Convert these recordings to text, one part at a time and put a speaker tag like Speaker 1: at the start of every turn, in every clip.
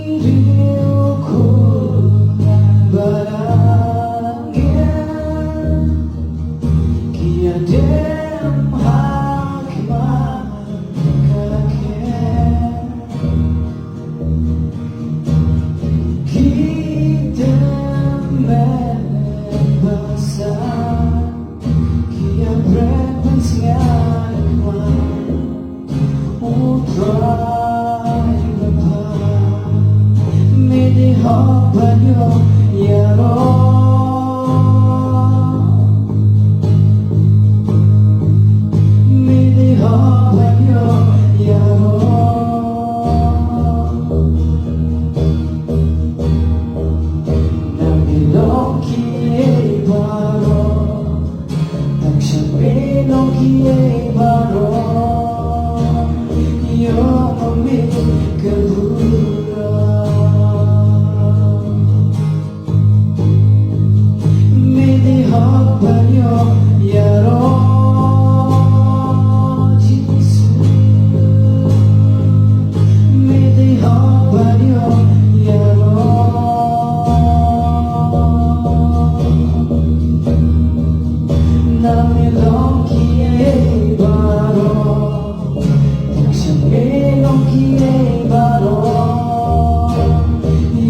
Speaker 1: Hidupku bahagia, kiadam hikmat kakek. Kita berbahasa, kia berpensian utrai bapa. Midi hopanyo yaro, midi hopanyo yaro. Nabilong kiye baro, tagsabinong kiye baro. Yo ambil kebura, midi hopanyo yaro jisu, midi hopanyo yaro. Namilong kiye baro, tagsabinong kiye baro.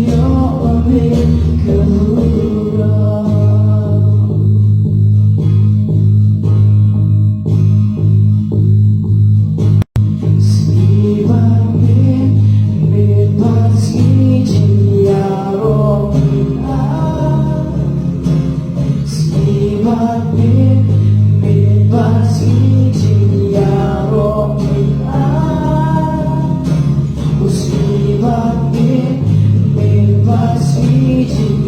Speaker 1: Yo ambil kebura. Sibamin bebas izin yaro minah. Sibamin bebas izin yaro minah. Sibamin bebas izin